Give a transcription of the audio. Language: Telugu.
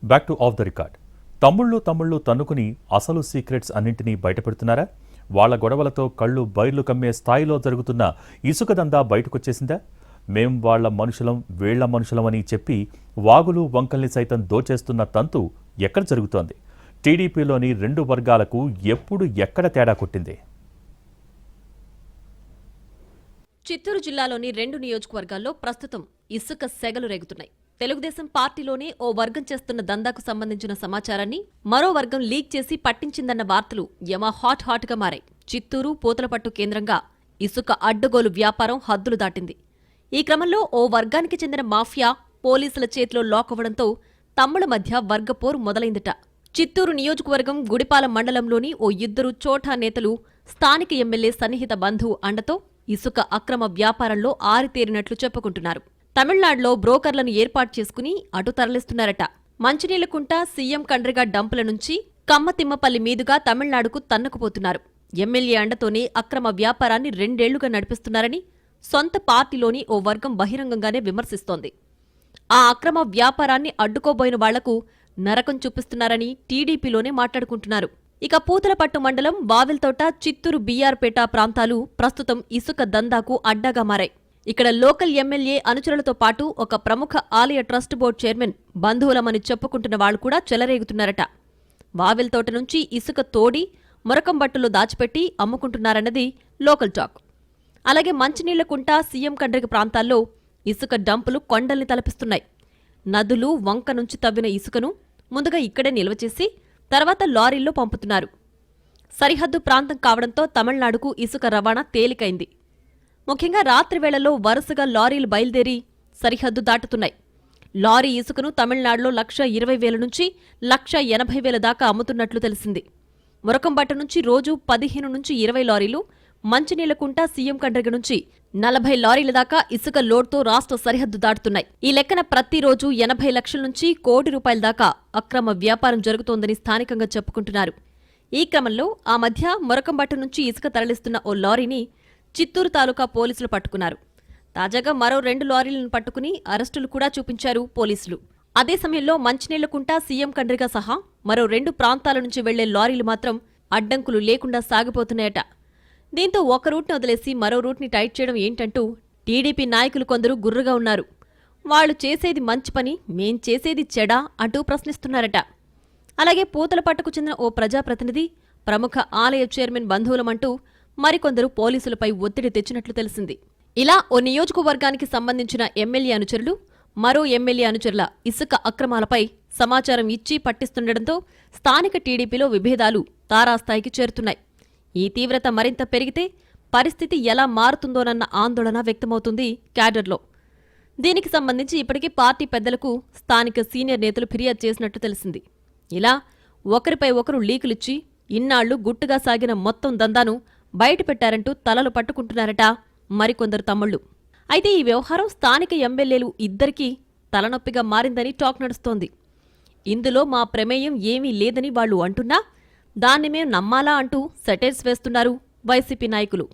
Back to of the record. తమ్ముళ్ళు తన్నుకుని అసలు సీక్రెట్స్ అన్నింటినీ బయటపెడుతున్నారా? వాళ్ల గొడవలతో కళ్ళు బైర్లు కమ్మే స్థాయిలో జరుగుతున్న ఇసుక దందా బయటకొచ్చేసిందా? మేం వాళ్ల మనుషులం వీళ్ల మనుషులమని చెప్పి వాగులు వంకల్ని సైతం దోచేస్తున్న తంతు ఎక్కడ జరుగుతోంది? టీడీపీలోని రెండు వర్గాలకు ఎప్పుడు ఎక్కడ తేడా కొట్టింది? చిత్తూరు జిల్లాలోని 2 నియోజకవర్గాల్లో ప్రస్తుతం ఇసుక సెగలు రేగుతున్నాయి. తెలుగుదేశం పార్టీలోనే ఓ వర్గం చేస్తున్న దందాకు సంబంధించిన సమాచారాన్ని మరో వర్గం లీక్ చేసి పట్టించిందన్న వార్తలు యమ హాట్ గా మారాయి. చిత్తూరు పూతలపట్టు కేంద్రంగా ఇసుక అడ్డగోలు వ్యాపారం హద్దులు దాటింది. ఈ క్రమంలో ఓ వర్గానికి చెందిన మాఫియా పోలీసుల చేతిలో లాకవ్వడంతో తమ్ముల మధ్య వర్గపోరు మొదలైందట. చిత్తూరు నియోజకవర్గం గుడిపాలెం మండలంలోని ఓ ఇద్దరు చోటా నేతలు స్థానిక ఎమ్మెల్యే సన్నిహిత బంధువు అండతో ఇసుక అక్రమ వ్యాపారంలో ఆరితేరినట్లు చెప్పుకుంటున్నారు. తమిళనాడులో బ్రోకర్లను ఏర్పాటు చేసుకుని అటు తరలిస్తున్నారట. మంచినీళ్లకుంట సీఎం కండ్రిగా డంపుల నుంచి కమ్మతిమ్మపల్లి మీదుగా తమిళనాడుకు తన్నకుపోతున్నారు. ఎమ్మెల్యే అండతోనే అక్రమ వ్యాపారాన్ని 2 ఏళ్లుగా నడిపిస్తున్నారని సొంత పార్టీలోని ఓ వర్గం బహిరంగంగానే విమర్శిస్తోంది. ఆ అక్రమ వ్యాపారాన్ని అడ్డుకోబోయిన వాళ్లకు నరకం చూపిస్తున్నారని టీడీపీలోనే మాట్లాడుకుంటున్నారు. ఇక పూతలపట్టు మండలం వావిల్తోట, చిత్తూరు బీఆర్పేట ప్రాంతాలు ప్రస్తుతం ఇసుక దందాకు అడ్డాగా మారాయి. ఇక్కడ లోకల్ ఎమ్మెల్యే అనుచరులతో పాటు ఒక ప్రముఖ ఆలయ ట్రస్ట్ బోర్డు చైర్మన్ బంధువులమని చెప్పుకుంటున్న వాళ్లు కూడా చెలరేగుతున్నారట. వావిల్తోట నుంచి ఇసుక తోడి మురకంబట్టులో దాచిపెట్టి అమ్ముకుంటున్నారన్నది లోకల్ టాక్. అలాగే మంచినీళ్లకుంట, సీఎం కండ్రిగ ప్రాంతాల్లో ఇసుక డంపులు కొండల్ని తలపిస్తున్నాయి. నదులు, వంక నుంచి తవ్విన ఇసుకను ముందుగా ఇక్కడే నిల్వ చేసి తర్వాత లారీల్లో పంపుతున్నారు. సరిహద్దు ప్రాంతం కావడంతో తమిళనాడుకు ఇసుక రవాణా తేలికైంది. ముఖ్యంగా రాత్రి వేళల్లో వరుసగా లారీలు బయలుదేరి సరిహద్దు దాటుతున్నాయి. లారీ ఇసుకను తమిళనాడులో 1,20,000 నుంచి 1,80,000 దాకా అమ్ముతున్నట్లు తెలిసింది. మురకంబట్ట నుంచి రోజు 15 నుంచి 20 లారీలు, మంచినీళ్లకుంట, సీఎం కండ్రిగ నుంచి 40 లారీల దాకా ఇసుక లోడ్తో రాష్ట్ర సరిహద్దు దాటుతున్నాయి. ఈ లెక్కన ప్రతిరోజు 80 లక్షల నుంచి ₹1 కోటి దాకా అక్రమ వ్యాపారం జరుగుతోందని స్థానికంగా చెప్పుకుంటున్నారు. ఈ క్రమంలో ఆ మధ్య మురకంబట్ట నుంచి ఇసుక తరలిస్తున్న ఓ లారీని చిత్తూరు తాలూకా పోలీసులు పట్టుకున్నారు. తాజాగా మరో 2 లారీలను పట్టుకుని అరెస్టులు కూడా చూపించారు పోలీసులు. అదే సమయంలో మంచినీళ్లకుంట, సీఎం కండ్రిగ సహా మరో 2 ప్రాంతాల నుంచి వెళ్లే లారీలు మాత్రం అడ్డంకులు లేకుండా సాగిపోతున్నాయట. దీంతో ఒక రూట్ని వదిలేసి మరో రూట్ని టైట్ చేయడం ఏంటంటూ టీడీపీ నాయకులు కొందరు గుర్రుగా ఉన్నారు. వాళ్లు చేసేది మంచి పని, మేం చేసేది చెడా అంటూ ప్రశ్నిస్తున్నారట. అలాగే పూతలపట్టుకు చెందిన ఓ ప్రజాప్రతినిధి, ప్రముఖ ఆలయ చైర్మన్ బంధువులమంటూ మరికొందరు పోలీసులపై ఒత్తిడి తెచ్చినట్లు తెలిసింది. ఇలా ఓ నియోజకవర్గానికి సంబంధించిన ఎమ్మెల్యే అనుచరులు మరో ఎమ్మెల్యే అనుచరుల ఇసుక అక్రమాలపై సమాచారం ఇచ్చి పట్టిస్తుండటంతో స్థానిక టీడీపీలో విభేదాలు తారాస్థాయికి చేరుతున్నాయి. ఈ తీవ్రత మరింత పెరిగితే పరిస్థితి ఎలా మారుతుందోనన్న ఆందోళన వ్యక్తమవుతుంది క్యాడర్లో. దీనికి సంబంధించి ఇప్పటికే పార్టీ పెద్దలకు స్థానిక సీనియర్ నేతలు ఫిర్యాదు చేసినట్టు తెలిసింది. ఇలా ఒకరిపై ఒకరు లీకులిచ్చి ఇన్నాళ్లు గుట్టుగా సాగిన మొత్తం దందాను బయటపెట్టారంటూ తలలు పట్టుకుంటున్నారట మరికొందరు తమ్ముళ్లు. అయితే ఈ వ్యవహారం స్థానిక ఎమ్మెల్యేలు ఇద్దరికీ తలనొప్పిగా మారిందని టాక్ నడుస్తోంది. ఇందులో మా ప్రమేయం ఏమీ లేదని వాళ్లు అంటున్నా దాన్ని మేం నమ్మాలా అంటూ సెటైర్స్ వేస్తున్నారు వైసీపీ నాయకులు.